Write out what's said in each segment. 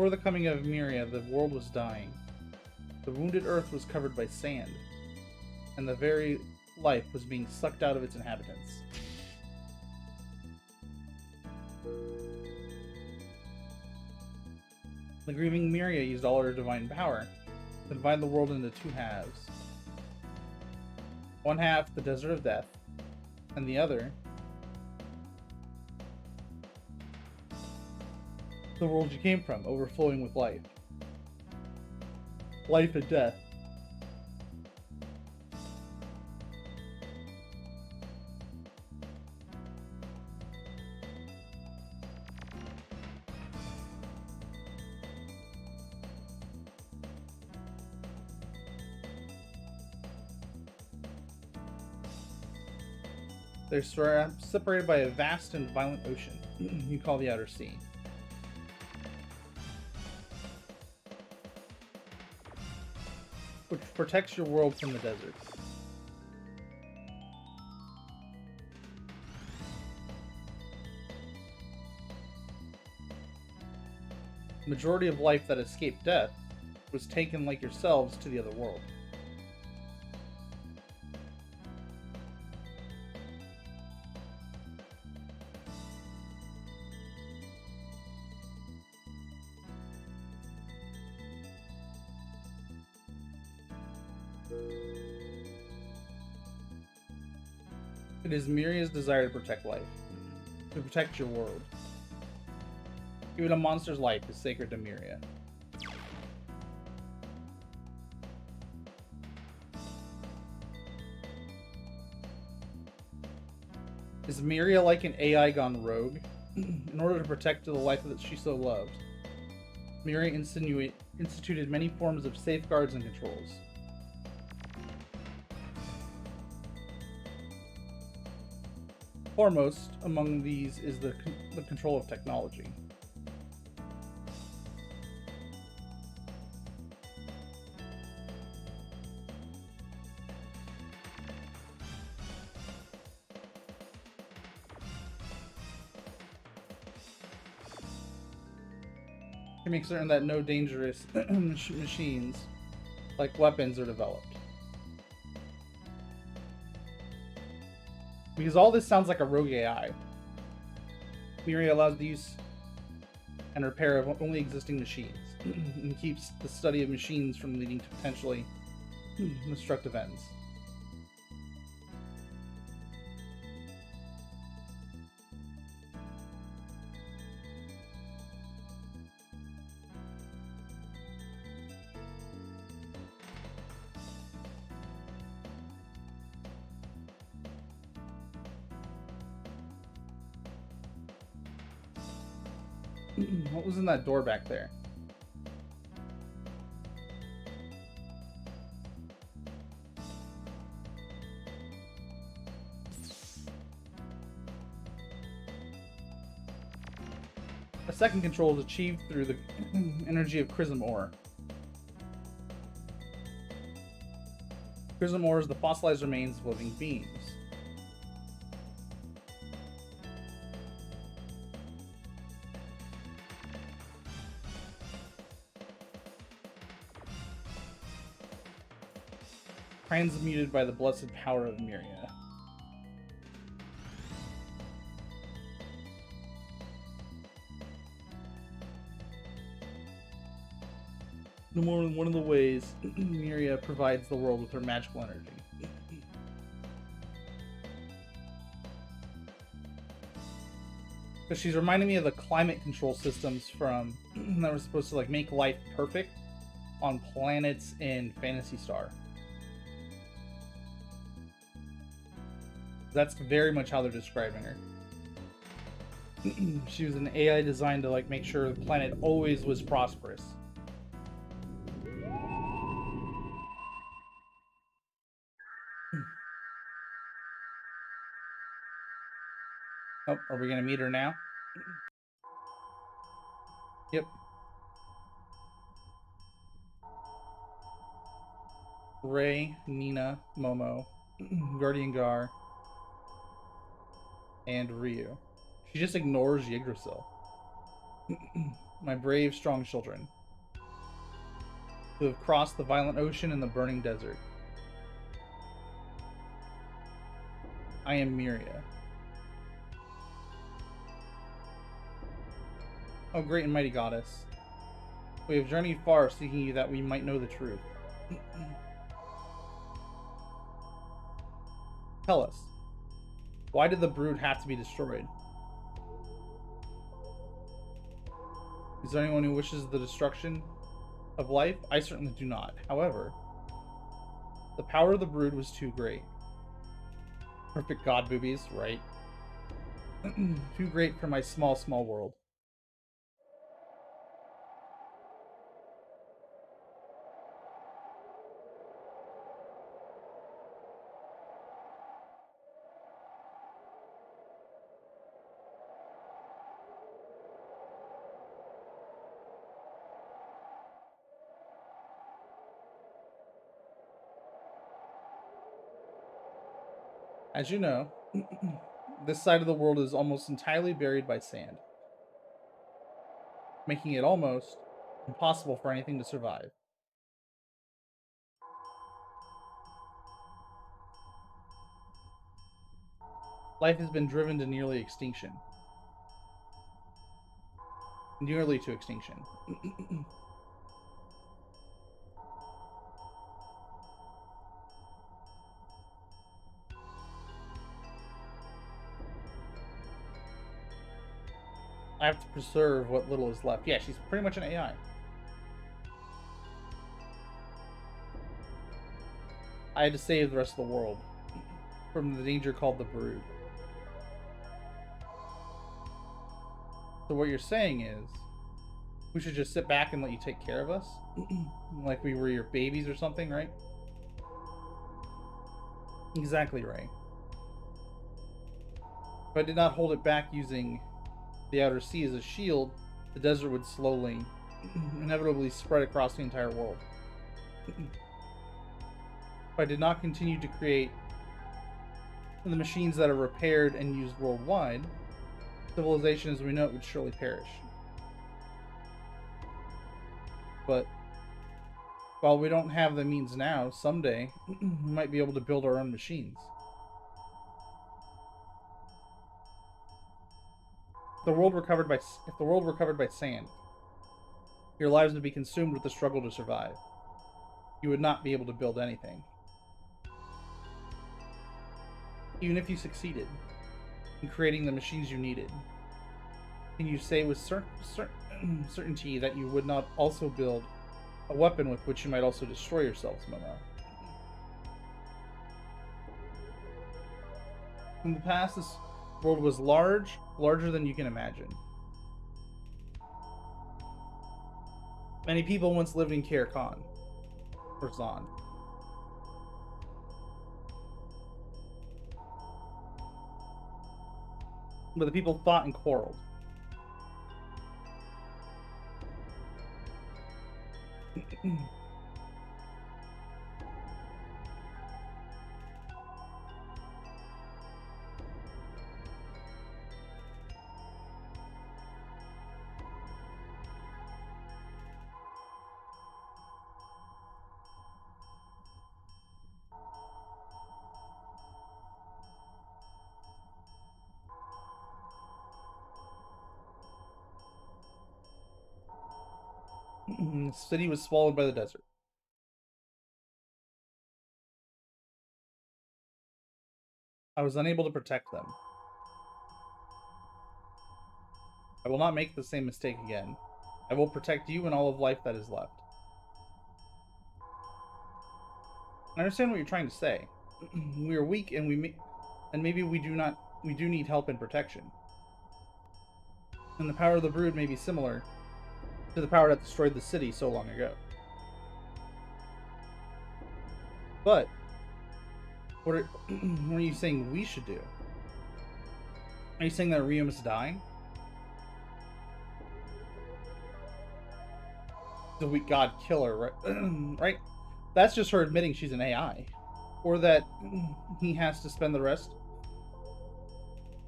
Before the coming of Miria, the world was dying. The wounded earth was covered by sand, and the very life was being sucked out of its inhabitants. The grieving Miria used all her divine power to divide the world into two halves. One half, the Desert of Death, and the other, the world you came from, overflowing with life. Life and death. They're separated by a vast and violent ocean you call the Outer Sea. Which protects your world from the desert. The majority of life that escaped death was taken, like yourselves, to the other world. It is Miria's desire to protect life, to protect your world. Even a monster's life is sacred to Miria. Is Miria like an AI gone rogue? In order to protect the life that she so loved, Miria instituted many forms of safeguards and controls. Foremost among these is the control of technology. To make certain that no dangerous machines, like weapons, are developed. Because all this sounds like a rogue AI. Miria allows the use and repair of only existing machines, and keeps the study of machines from leading to potentially destructive ends. What was in that door back there? A second control is achieved through the energy of Chrism ore. Chrism ore is the fossilized remains of living beings. Transmuted by the blessed power of Miria. One of the ways Miria provides the world with her magical energy. Because she's reminding me of the climate control systems from that were supposed to like make life perfect on planets in Phantasy Star. That's very much how they're describing her. She was an AI designed to like make sure the planet always was prosperous. Oh, are we gonna meet her now? Yep. Ray, Nina, Momo, Guardian Gar, and Ryu. She just ignores Yggdrasil. My brave, strong children, who have crossed the violent ocean and the burning desert. I am Miria. O great and mighty goddess, we have journeyed far seeking you that we might know the truth. Tell us, why did the brood have to be destroyed? Is there anyone who wishes the destruction of life? I certainly do not. However, the power of the brood was too great. Perfect god boobies, right? Too great for my small, small world. As you know, this side of the world is almost entirely buried by sand, making it almost impossible for anything to survive. Life has been driven to nearly extinction. Nearly to extinction. I have to preserve what little is left. Yeah, she's pretty much an AI. I had to save the rest of the world from the danger called the brood. So what you're saying is, we should just sit back and let you take care of us? Like we were your babies or something, right? Exactly right. If I did not hold it back using the outer sea as a shield, the desert would slowly, inevitably spread across the entire world. If I did not continue to create the machines that are repaired and used worldwide, civilization as we know it would surely perish. But while we don't have the means now, someday we might be able to build our own machines. If the world were covered by sand, your lives would be consumed with the struggle to survive. You would not be able to build anything. Even if you succeeded in creating the machines you needed, can you say with certainty that you would not also build a weapon with which you might also destroy yourselves, Momo? In the past, this world was larger than you can imagine. Many people once lived in Khan, or Zon. But the people fought and quarreled. The city was swallowed by the desert. I was unable to protect them. I will not make the same mistake again. I will protect you and all of life that is left. I understand what you're trying to say. We are weak, and maybe we do need help and protection. And the power of the brood may be similar to the power that destroyed the city so long ago. But what are you saying we should do? Are you saying that Ryo must die? The weak god killer, right? Right? That's just her admitting she's an AI. Or that he has to spend the rest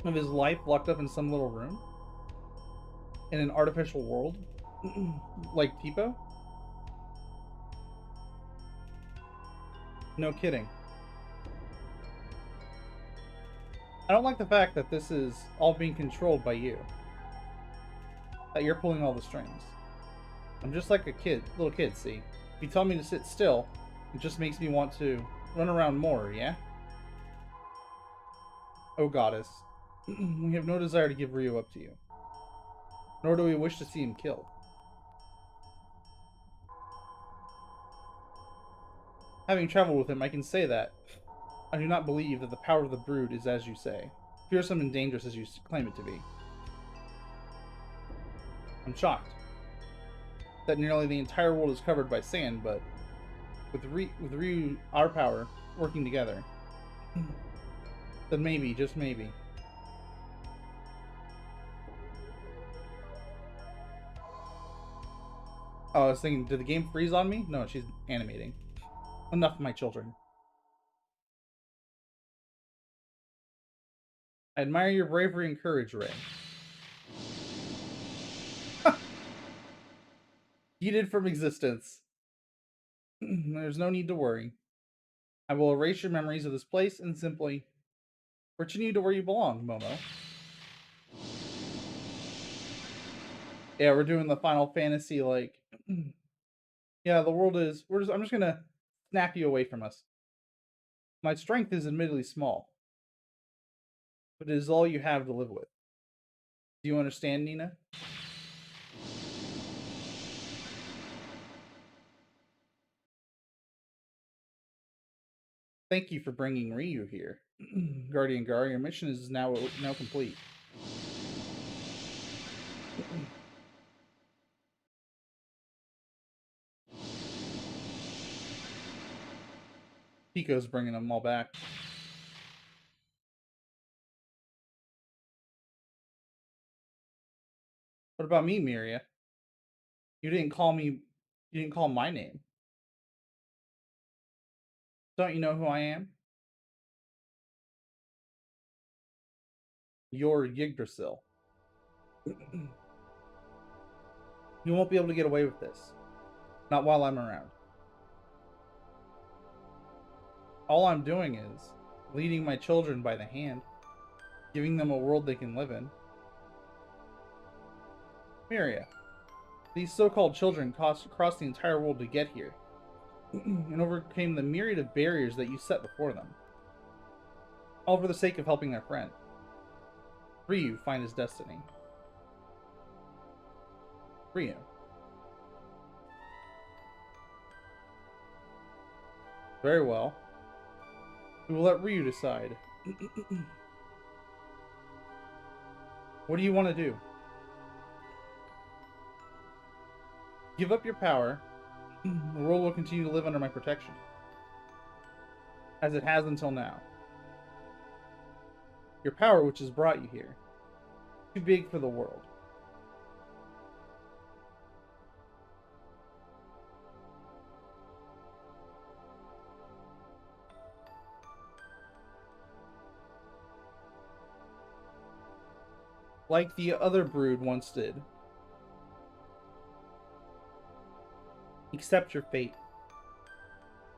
of his life locked up in some little room. in an artificial world? Like Tipo? No kidding. I don't like the fact that this is all being controlled by you. That you're pulling all the strings. I'm just like a kid, little kid, see? If you tell me to sit still, it just makes me want to run around more, yeah? Oh goddess. We have no desire to give Ryu up to you. Nor do we wish to see him killed. Having traveled with him, I can say that I do not believe that the power of the brood is as you say, fearsome and dangerous as you claim it to be. I'm shocked that nearly the entire world is covered by sand, but with Ryu, our power, working together, then maybe, just maybe. Oh, I was thinking, did the game freeze on me? No, she's animating. Enough of my children. I admire your bravery and courage, Ray. Yeeted from existence. There's no need to worry. I will erase your memories of this place and simply return you to where you belong, Momo. Yeah, we're doing the Final Fantasy, like... Yeah, the world is... I'm just gonna snap you away from us. My strength is admittedly small, but it is all you have to live with. Do you understand, Nina? Thank you for bringing Ryu here. Guardian Gar, your mission is now complete. Pico's bringing them all back. What about me, Miria? You didn't call me... You didn't call my name. Don't you know who I am? You're Yggdrasil. You won't be able to get away with this. Not while I'm around. All I'm doing is leading my children by the hand, giving them a world they can live in. Miria, these so-called children crossed the entire world to get here, and overcame the myriad of barriers that you set before them, all for the sake of helping their friend. Ryu find his destiny. Ryu. Very well. We will let Ryu decide. What do you want to do? Give up your power. The world will continue to live under my protection, as it has until now. Your power, which has brought you here, too big for the world. Like the other brood once did. Accept your fate.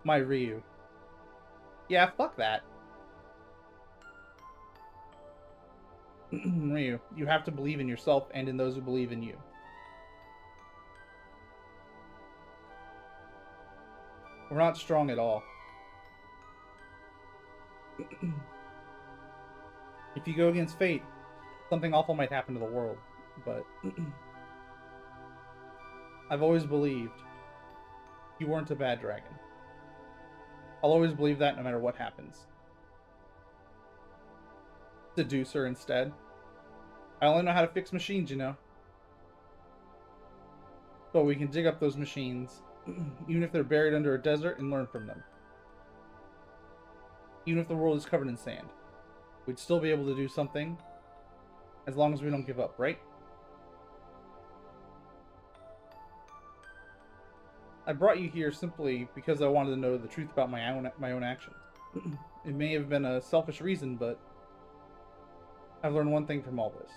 My Ryu. Yeah, fuck that. Ryu, you have to believe in yourself and in those who believe in you. We're not strong at all. If you go against fate, something awful might happen to the world, but I've always believed you weren't a bad dragon. I'll always believe that no matter what happens. Seduce her instead. I only know how to fix machines, you know. But we can dig up those machines, even if they're buried under a desert, and learn from them. Even if the world is covered in sand, we'd still be able to do something, as long as we don't give up, right? I brought you here simply because I wanted to know the truth about my own actions. It may have been a selfish reason, but I've learned one thing from all this.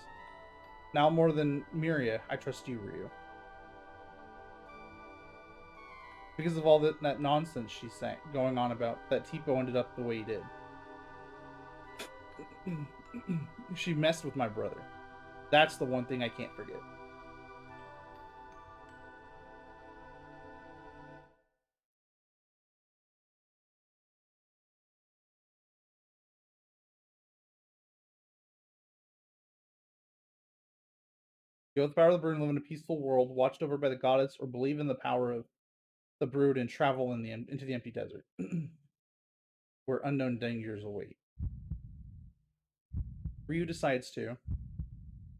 Now more than Miria, I trust you, Ryu. Because of all that nonsense she's saying, going on about that Tipo ended up the way he did. She messed with my brother. That's the one thing I can't forget. You have the power of the Brood and live in a peaceful world, watched over by the goddess, or believe in the power of the Brood and travel into the empty desert, where unknown dangers await. Ryu decides to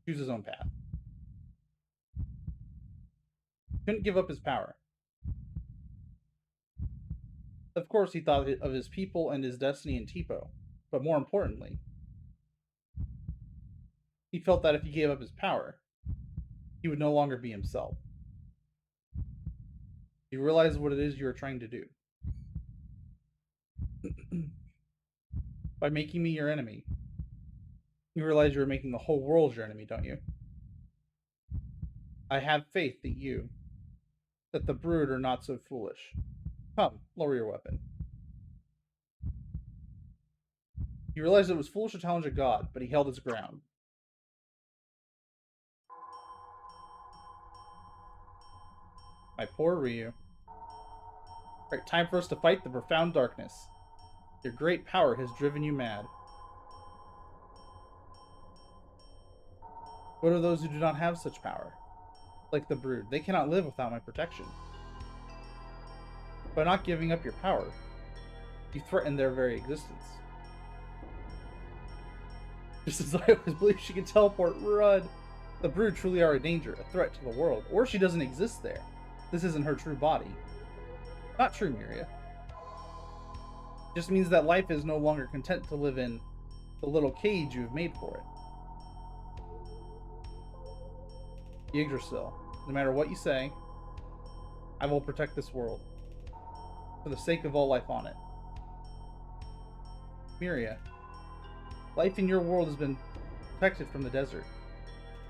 choose his own path. Couldn't give up his power. Of course, he thought of his people and his destiny in Tipo, but more importantly, he felt that if he gave up his power, he would no longer be himself. You realize what it is you are trying to do. By making me your enemy, you realize you are making the whole world your enemy, don't you? I have faith that the Brood are not so foolish. Come, lower your weapon. He realized it was foolish to challenge a god, but he held his ground. My poor Ryu. Right, time for us to fight the profound darkness. Your great power has driven you mad. What are those who do not have such power? Like the Brood, they cannot live without my protection. By not giving up your power, you threaten their very existence. Just as I always believed she could teleport, run! The Brood truly are a danger, a threat to the world. Or she doesn't exist there. This isn't her true body. Not true, Miria. It just means that life is no longer content to live in the little cage you have made for it. Yggdrasil, no matter what you say, I will protect this world. For the sake of all life on it. Miria, life in your world has been protected from the desert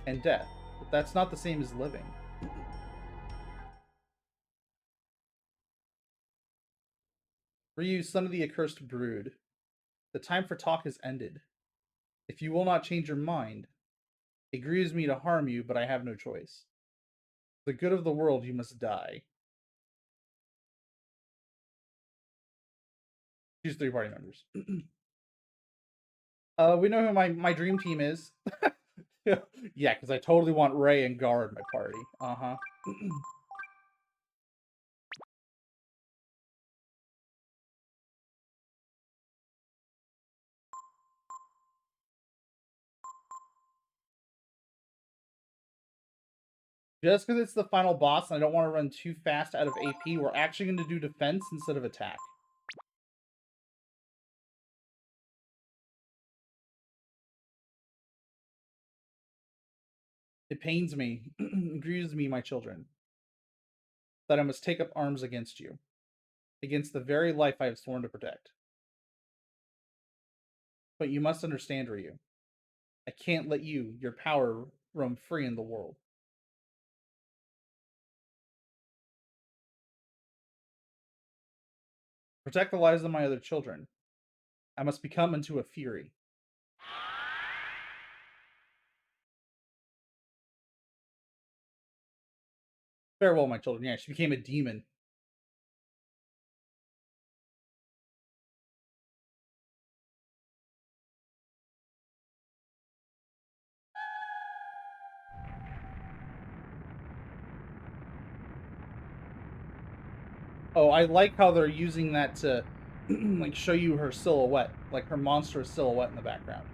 and death, but that's not the same as living. Ryu, son of the accursed Brood, the time for talk has ended. If you will not change your mind, it grieves me to harm you, but I have no choice. For the good of the world, you must die. Choose 3 party members. We know who my dream team is. Yeah, because I totally want Ray and Gar in my party. Uh-huh. Just because it's the final boss and I don't want to run too fast out of AP, we're actually going to do defense instead of attack. It pains me, it grieves me, my children, that I must take up arms against you, against the very life I have sworn to protect. But you must understand, Ryu, I can't let your power, roam free in the world. Protect the lives of my other children. I must become into a fury. Farewell, my children. Yeah, she became a demon. Oh, I like how they're using that to like show you her silhouette, like her monstrous silhouette in the background.